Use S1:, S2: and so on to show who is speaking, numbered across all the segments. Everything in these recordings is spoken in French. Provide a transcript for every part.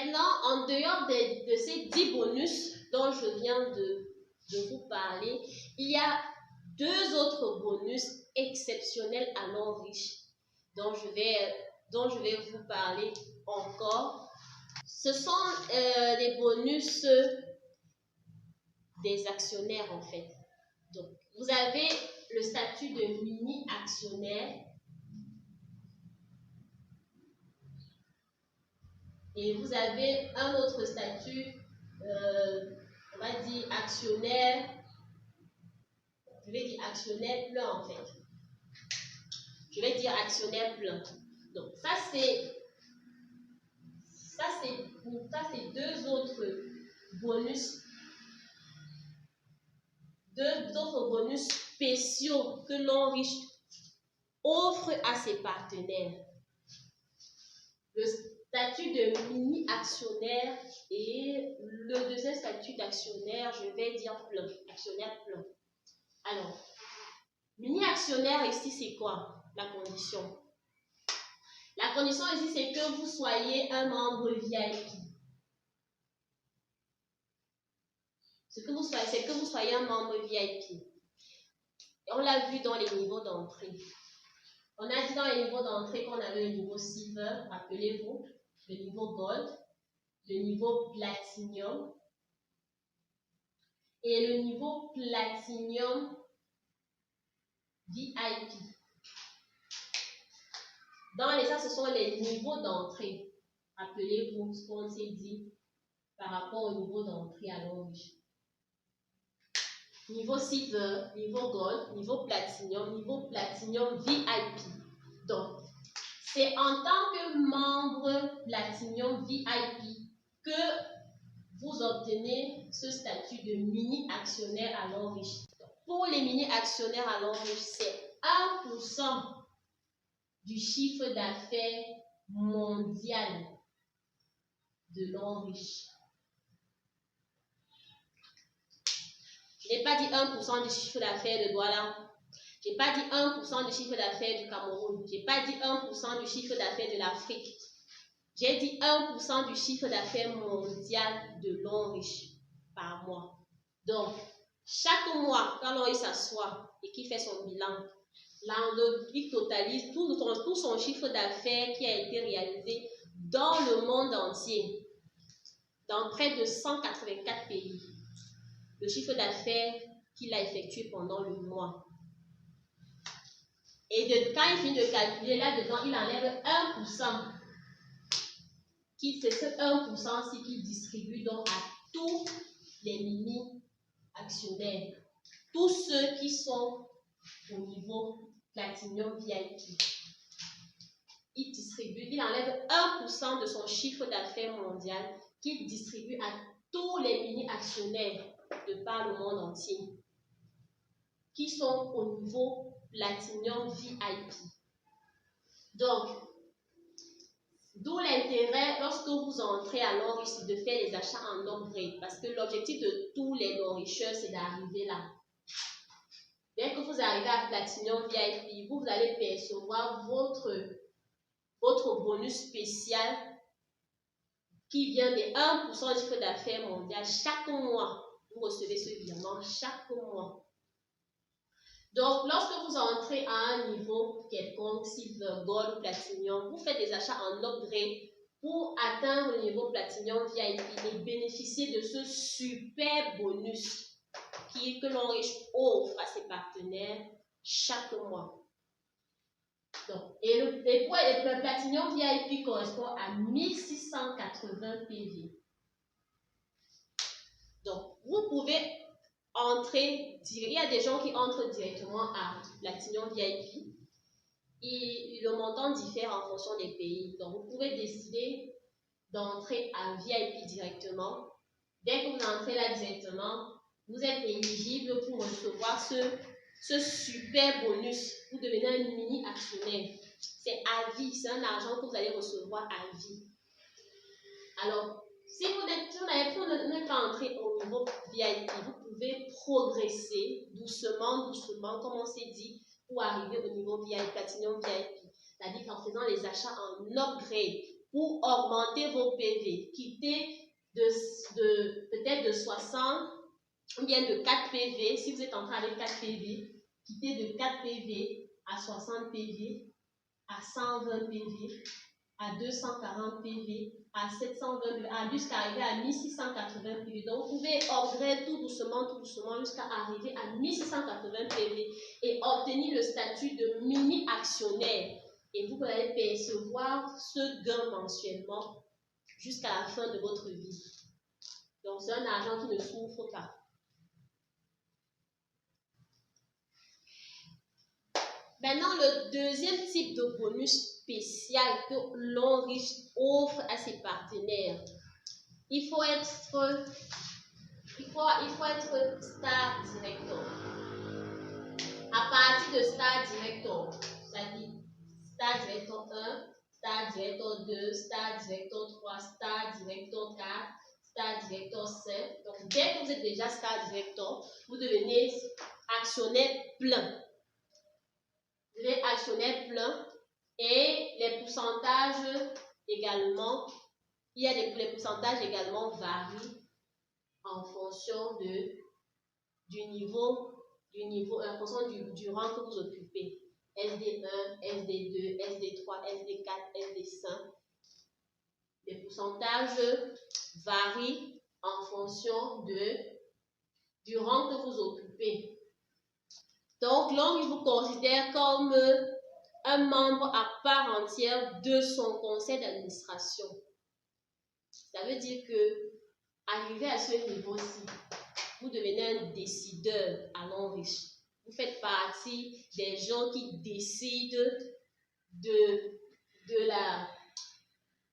S1: Maintenant, en dehors de ces 10 bonus dont je viens de vous parler, il y a 2 autres bonus exceptionnels à l'or riche dont je vais vous parler encore. Ce sont les bonus des actionnaires en fait. Donc, vous avez le statut de mini-actionnaire et vous avez un autre statut, on va dire actionnaire, je vais dire actionnaire plein en fait. Je vais dire actionnaire plein. Donc, ça c'est 2 autres bonus. 2 autres bonus spéciaux que l'on riche offre à ses partenaires. Le statut de mini-actionnaire et le deuxième statut d'actionnaire, je vais dire plein, actionnaire plein. Alors, mini-actionnaire ici, c'est quoi la condition? La condition ici, c'est que vous soyez un membre VIP. C'est que vous soyez un membre VIP. Et on l'a vu dans les niveaux d'entrée. On a dit dans les niveaux d'entrée qu'on avait le niveau Silver, rappelez-vous, le niveau Gold, le niveau Platinum et le niveau Platinum VIP. Ça, ce sont les niveaux d'entrée. Rappelez-vous ce qu'on s'est dit par rapport au niveau d'entrée à l'or riche. Niveau Silver, niveau Gold, niveau Platinum VIP. Donc, c'est en tant que membre Platinum VIP que vous obtenez ce statut de mini-actionnaire à l'or riche. Pour les mini-actionnaires à l'or riche, c'est 1% du chiffre d'affaires mondial de l'or riche. Je n'ai pas dit 1% du chiffre d'affaires de Douala. Je n'ai pas dit 1% du chiffre d'affaires du Cameroun. Je n'ai pas dit 1% du chiffre d'affaires de l'Afrique. J'ai dit 1% du chiffre d'affaires mondial de l'or riche par mois. Donc, chaque mois, quand l'on s'assoit et qu'il fait son bilan, il totalise tout son chiffre d'affaires qui a été réalisé dans le monde entier, dans près de 184 pays. Le chiffre d'affaires qu'il a effectué pendant le mois. Et quand il finit de calculer là-dedans, il enlève 1%. C'est ce 1%-ci qu'il distribue donc à tous les mini-actionnaires. Tous ceux qui sont au niveau Platinum VIP. Il enlève 1% de son chiffre d'affaires mondial qu'il distribue à tous les mini-actionnaires de par le monde entier qui sont au niveau Platinum VIP. Donc, d'où l'intérêt lorsque vous entrez à l'or riche de faire les achats en upgrade parce que l'objectif de tous les riches c'est d'arriver là. Dès que vous arrivez à Platinum VIP, vous allez percevoir votre bonus spécial qui vient de 1% du chiffre d'affaires mondial chaque mois. Vous recevez ce virement chaque mois. Donc, lorsque vous entrez à un niveau quelconque, Silver, Gold ou Platinum, vous faites des achats en upgrade pour atteindre le niveau Platinum VIP et bénéficier de ce super bonus que l'on riche offre à ses partenaires chaque mois. Donc, et le Platinum VIP correspond à 1680 PV. Donc, vous pouvez entrer, il y a des gens qui entrent directement à Platinum VIP et le montant diffère en fonction des pays. Donc, vous pouvez décider d'entrer à VIP directement. Dès que vous entrez là directement, vous êtes éligible pour recevoir ce super bonus. Vous devenez un mini-actionnaire. C'est à vie, c'est un argent que vous allez recevoir à vie. Alors, si vous n'êtes pas entré au niveau VIP, vous pouvez progresser doucement, comme on s'est dit, pour arriver au niveau VIP, Platinum VIP. C'est-à-dire en faisant les achats en upgrade pour augmenter vos PV. Quittez peut-être de 60 ou bien de 4 PV. Si vous êtes entré avec 4 PV, quittez de 4 PV à 60 PV, à 120 PV, à 240 PV, à 720 PV, jusqu'à arriver à 1680 PV. Donc, vous pouvez upgrade tout doucement jusqu'à arriver à 1680 PV et obtenir le statut de mini-actionnaire. Et vous allez percevoir ce gain mensuellement jusqu'à la fin de votre vie. Donc, c'est un argent qui ne souffre pas. Maintenant, le deuxième type de bonus spécial que l'Onriche offre à ses partenaires, il faut être Star Director. À partir de Star Director, c'est-à-dire Star Director 1, Star Director 2, Star Director 3, Star Director 4, Star Director 5. Donc, dès que vous êtes déjà Star Director, vous devenez actionnaire plein. Vous devenez actionnaire plein et les pourcentages également, les pourcentages également varient en fonction du niveau, en fonction du rang que vous occupez. SD1, SD2, SD3, SD4, SD5. Les pourcentages varient en fonction du rang que vous occupez. Donc, l'on vous considère comme un membre à part entière de son conseil d'administration. Ça veut dire que, arrivé à ce niveau-ci, vous devenez un décideur à l'Onriche. Vous faites partie des gens qui décident de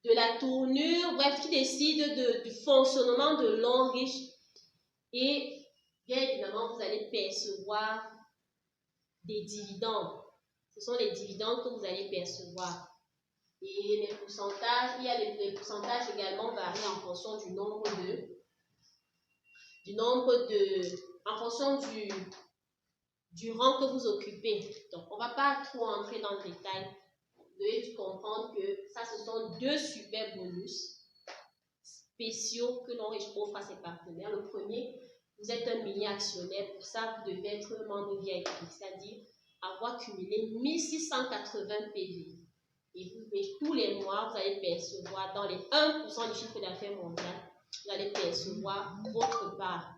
S1: la tournure, bref, qui décident du fonctionnement de l'Onriche. Et bien évidemment, vous allez percevoir des dividendes. Ce sont les dividendes que vous allez percevoir. Et les pourcentages, les pourcentages également varient en fonction en fonction du rang que vous occupez. Donc, on ne va pas trop entrer dans le détail. Vous devez comprendre que ça, ce sont deux super bonus spéciaux que l'on offre à ses partenaires. Le premier, vous êtes un mini-actionnaire. Pour ça, vous devez être membre VIP, c'est-à-dire avoir cumulé 1680 PV. Et tous les mois, vous allez percevoir dans les 1% du chiffre d'affaires mondial, vous allez percevoir votre part.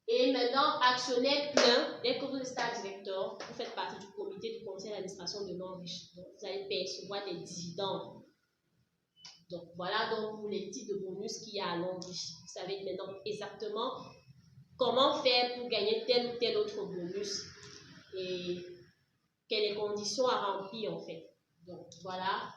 S1: Et maintenant, actionnaire plein, dès que vous êtes Star Director, vous faites partie du comité du conseil d'administration de l'Onriche. Donc, vous allez percevoir des dividendes. Donc, voilà donc pour les types de bonus qu'il y a à l'Onriche. Vous savez maintenant exactement comment faire pour gagner tel ou tel autre bonus et quelles conditions à remplir en fait. Donc, voilà